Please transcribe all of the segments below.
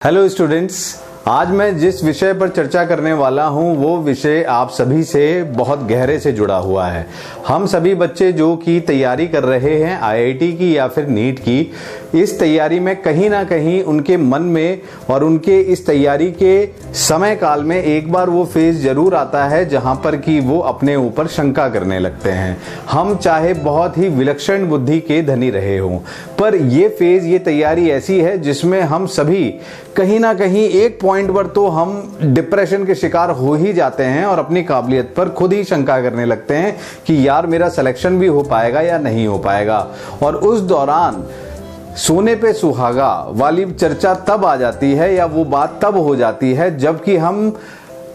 Hello students, आज मैं जिस विषय पर चर्चा करने वाला हूं वो विषय आप सभी से बहुत गहरे से जुड़ा हुआ है। हम सभी बच्चे जो कि तैयारी कर रहे हैं आईआईटी की या फिर नीट की, इस तैयारी में कहीं ना कहीं उनके मन में और उनके इस तैयारी के समय काल में एक बार वो फेज जरूर आता है जहां पर कि वो अपने ऊपर शंका करने लगते हैं। हम चाहे बहुत ही विलक्षण बुद्धि के धनी रहे हों, पर ये फेज, ये तैयारी ऐसी है जिसमें हम सभी कहीं ना कहीं एक पॉइंट पर तो हम डिप्रेशन के शिकार हो ही जाते हैं और अपनी काबिलियत पर खुद ही शंका करने लगते हैं कि यार मेरा सिलेक्शन भी हो पाएगा या नहीं हो पाएगा। और उस दौरान सोने पे सुहागा वाली चर्चा तब आ जाती है या वो बात तब हो जाती है जबकि हम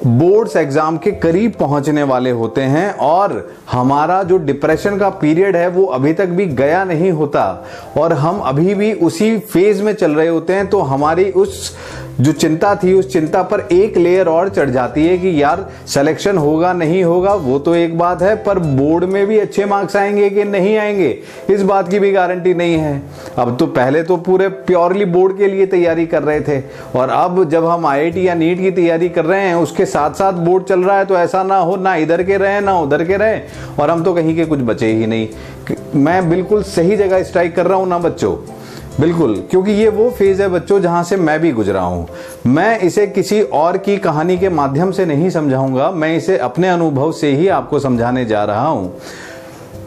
बोर्ड्स एग्जाम के करीब पहुंचने वाले होते हैं और हमारा जो डिप्रेशन का पीरियड है वो अभी तक भी गया नहीं होता और हम अभी भी उसी फेज में चल रहे होते हैं। तो हमारी उस जो चिंता थी उस चिंता पर एक लेयर और चढ़ जाती है कि यार सिलेक्शन होगा नहीं होगा वो तो एक बात है, पर बोर्ड में भी अच्छे मार्क्स आएंगे कि नहीं आएंगे इस बात की भी गारंटी नहीं है। अब तो पहले तो पूरे प्योरली बोर्ड के लिए तैयारी कर रहे थे और अब जब हम आईआईटी या नीट की तैयारी कर रहे हैं उसके साथ साथ बोर्ड चल रहा है, तो ऐसा ना हो ना इधर के रहे ना उधर के रहे और हम तो कहीं के कुछ बचे ही नहीं। मैं बिल्कुल सही जगह स्ट्राइक कर रहा हूं ना बच्चों, बिल्कुल, क्योंकि ये वो फेज है बच्चों जहां से मैं भी गुजरा हूं। मैं इसे किसी और की कहानी के माध्यम से नहीं समझाऊंगा, मैं इसे अपने अनुभव से ही आपको समझाने जा रहा हूं।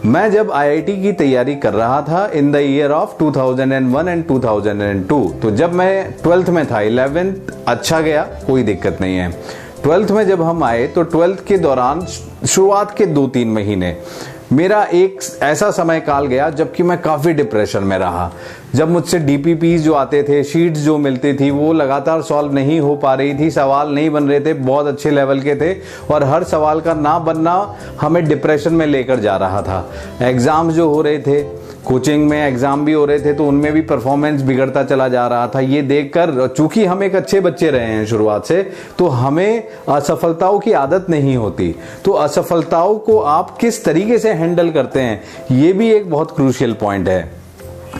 मैं जब आईआईटी की तैयारी कर रहा था in the year of 2001 and 2002, तो जब मैं 12th में था, 11th अच्छा गया, कोई दिक्कत नहीं है। 12th में जब हम आए तो 12th के दौरान शुरुआत के 2-3 महीने मेरा एक ऐसा समय काल गया जबकि मैं काफी डिप्रेशन में रहा। जब मुझसे डीपीपी जो आते थे, शीट्स जो मिलती थी वो लगातार सॉल्व नहीं हो पा रही थी, सवाल नहीं बन रहे थे, बहुत अच्छे लेवल के थे और हर सवाल का ना बनना हमें डिप्रेशन में लेकर जा रहा था। एग्जाम्स जो हो रहे थे, कोचिंग में एग्जाम भी हो रहे थे, तो उनमें भी परफॉर्मेंस बिगड़ता चला जा रहा था। ये देखकर, चूंकि हम एक अच्छे बच्चे रहे हैं शुरुआत से, तो हमें असफलताओं की आदत नहीं होती। तो असफलताओं को आप किस तरीके से हैंडल करते हैं ये भी एक बहुत क्रूशियल पॉइंट है।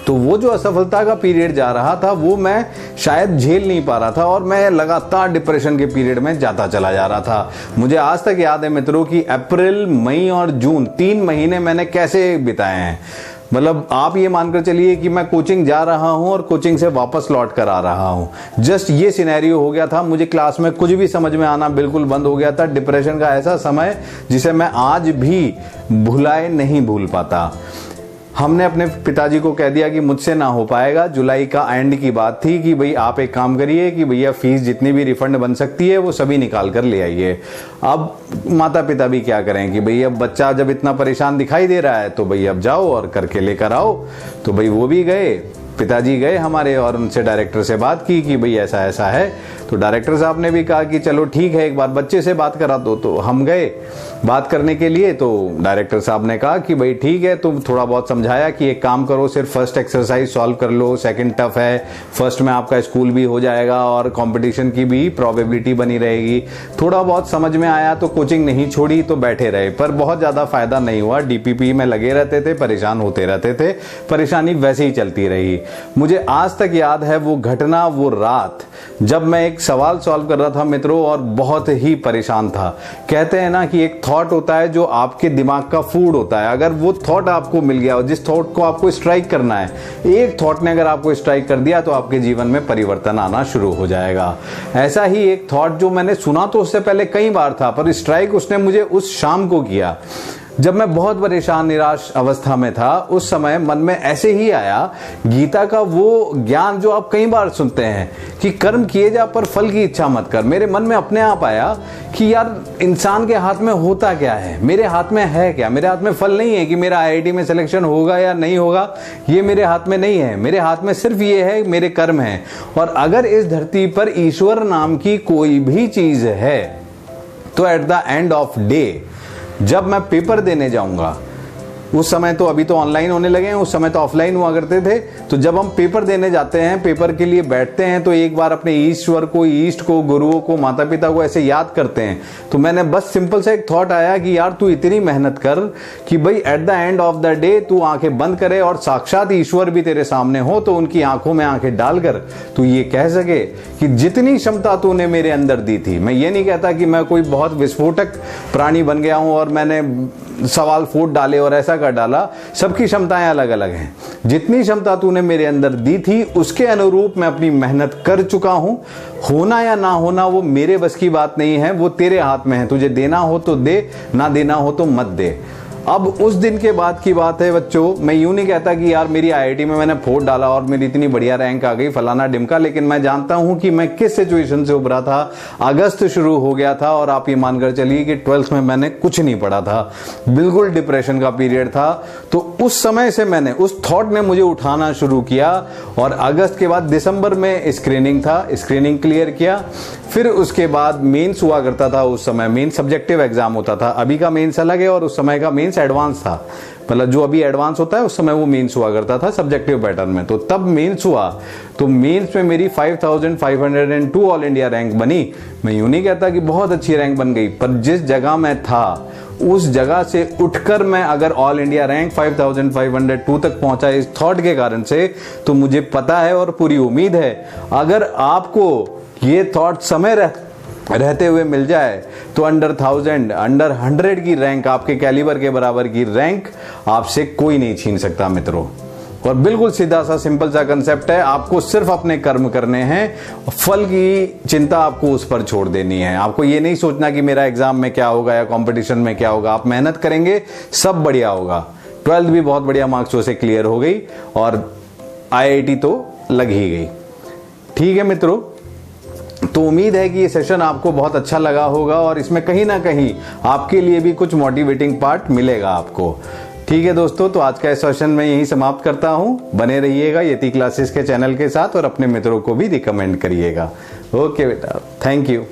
तो वो जो असफलता का पीरियड जा रहा था वो मैं शायद झेल नहीं पा रहा था और मैं लगातार डिप्रेशन के पीरियड में जाता चला जा रहा था। मुझे आज तक याद है मित्रों कि अप्रैल, मई और जून 3 महीने मैंने कैसे बिताए हैं। मतलब आप ये मानकर चलिए कि मैं कोचिंग जा रहा हूं और कोचिंग से वापस लौट कर आ रहा हूं। जस्ट ये सिनेरियो हो गया था। मुझे क्लास में कुछ भी समझ में आना बिल्कुल बंद हो गया था। डिप्रेशन का ऐसा समय जिसे मैं आज भी भुलाए नहीं भूल पाता। हमने अपने पिताजी को कह दिया कि मुझसे ना हो पाएगा। जुलाई का एंड की बात थी कि भाई आप एक काम करिए कि भैया फीस जितनी भी रिफंड बन सकती है वो सभी निकाल कर ले आइए। अब माता पिता भी क्या करें कि भाई अब बच्चा जब इतना परेशान दिखाई दे रहा है तो भाई अब जाओ और करके लेकर आओ। तो भाई वो भी गए, पिताजी गए हमारे और उनसे डायरेक्टर से बात की कि भाई ऐसा ऐसा है। तो डायरेक्टर साहब ने भी कहा कि चलो ठीक है, एक बार बच्चे से बात करा दो। तो हम गए बात करने के लिए, तो डायरेक्टर साहब ने कहा कि भाई ठीक है, तुम थोड़ा बहुत समझाया कि एक काम करो, सिर्फ फर्स्ट एक्सरसाइज सॉल्व कर लो, सेकंड टफ है, फर्स्ट में आपका स्कूल भी हो जाएगा और कंपटीशन की भी प्रोबेबिलिटी बनी रहेगी। थोड़ा बहुत समझ में आया तो कोचिंग नहीं छोड़ी, तो बैठे रहे, पर बहुत ज्यादा फायदा नहीं हुआ। डीपीपी में लगे रहते थे, परेशान होते रहते थे, परेशानी वैसे ही चलती रही। मुझे आज तक याद है वो घटना, वो रात जब मैं एक सवाल सॉल्व कर रहा था मित्रों और बहुत ही परेशान था। कहते हैं ना कि एक थॉट होता है जो आपके दिमाग का फूड होता है। अगर वो थॉट आपको मिल गया और जिस थॉट को आपको स्ट्राइक करना है, एक थॉट ने अगर आपको स्ट्राइक कर दिया तो आपके जीवन में परिवर्तन आना शुरू हो जाएगा। ऐसा ही एक थॉट जो मैंने सुना तो उससे पहले कई बार था, पर स्ट्राइक उसने मुझे उस शाम को किया जब मैं बहुत परेशान निराश अवस्था में था। उस समय मन में ऐसे ही आया गीता का वो ज्ञान जो आप कई बार सुनते हैं कि कर्म किए जा पर फल की इच्छा मत कर। मेरे मन में अपने आप आया कि यार इंसान के हाथ में होता क्या है, मेरे हाथ में है क्या। मेरे हाथ में फल नहीं है कि मेरा आईआईटी में सिलेक्शन होगा या नहीं होगा, ये मेरे हाथ में नहीं है। मेरे हाथ में सिर्फ ये है मेरे कर्म है। और अगर इस धरती पर ईश्वर नाम की कोई भी चीज है तो at the end of day जब मैं पेपर देने जाऊंगा उस समय तो, अभी तो ऑनलाइन होने लगे हैं, उस समय तो ऑफलाइन हुआ करते थे। तो जब हम पेपर देने जाते हैं, पेपर के लिए बैठते हैं, तो एक बार अपने ईश्वर को, ईष्ट को, गुरुओं को, माता पिता को ऐसे याद करते हैं। तो मैंने बस सिंपल सा एक थॉट आया कि यार तू इतनी मेहनत कर कि भाई at the end of the day तू आंखें बंद करे और साक्षात ईश्वर भी तेरे सामने हो, तो उनकी आंखों में आंखें डालकर तू ये कह सके कि जितनी क्षमता तूने मेरे अंदर दी थी, मैं ये नहीं कहता कि मैं कोई बहुत विस्फोटक प्राणी बन गया हूं और मैंने सवाल फूट डाले और ऐसा कर डाला, सबकी क्षमताएं अलग अलग हैं। जितनी क्षमता तूने मेरे अंदर दी थी उसके अनुरूप मैं अपनी मेहनत कर चुका हूं। होना या ना होना वो मेरे बस की बात नहीं है, वो तेरे हाथ में है। तुझे देना हो तो दे, ना देना हो तो मत दे। अब उस दिन के बाद की बात है बच्चों, मैं यूं नहीं कहता कि यार मेरी आईआईटी में मैंने फोड़ डाला और मेरी इतनी बढ़िया रैंक आ गई फलाना डिमका, लेकिन मैं जानता हूं कि मैं किस सिचुएशन से उभरा था। अगस्त शुरू हो गया था और आप ये मानकर चलिए कि 12th में मैंने कुछ नहीं पढ़ा था, बिल्कुल डिप्रेशन का पीरियड था। तो उस समय से मैंने, उस थॉट ने मुझे उठाना शुरू किया और अगस्त के बाद दिसंबर में स्क्रीनिंग था, स्क्रीनिंग क्लियर किया। फिर उसके बाद मेंस हुआ करता था। उस समय मेंस सब्जेक्टिव एग्जाम होता था, अभी का मेंस अलग है और उस समय का मेंस एडवांस था। मतलब जो अभी एडवांस होता है उस समय वो मेंस हुआ करता था सब्जेक्टिव पैटर्न में। तो तब मेंस हुआ, तो मेंस में मेरी 5502 ऑल इंडिया रैंक बनी। मैं यूं नहीं कहता कि बहुत अच्छी रैंक बन गई, पर जिस जगह मैं था उस जगह से उठकर मैं अगर ऑल इंडिया रैंक 5502 तक पहुंचा इस थॉट के कारण से, तो मुझे पता है और पूरी उम्मीद है अगर आपको ये थॉट समय रहते हुए मिल जाए तो अंडर 1000, अंडर 100 की रैंक, आपके कैलिबर के बराबर की रैंक आपसे कोई नहीं छीन सकता मित्रों। और बिल्कुल सीधा सा सिंपल सा कंसेप्ट है, आपको सिर्फ अपने कर्म करने हैं, फल की चिंता आपको उस पर छोड़ देनी है। आपको ये नहीं सोचना कि मेरा एग्जाम में क्या होगा या कंपटीशन में क्या होगा। आप मेहनत करेंगे, सब बढ़िया होगा। 12th भी बहुत बढ़िया मार्क्सों से क्लियर हो गई और IIT तो लग ही गई। ठीक है मित्रों, तो उम्मीद है कि ये सेशन आपको बहुत अच्छा लगा होगा और इसमें कहीं ना कहीं आपके लिए भी कुछ मोटिवेटिंग पार्ट मिलेगा आपको। ठीक है दोस्तों, तो आज का इस सेशन में यही समाप्त करता हूं। बने रहिएगा यति क्लासेस के चैनल के साथ और अपने मित्रों को भी रिकमेंड करिएगा। ओके बेटा, थैंक यू।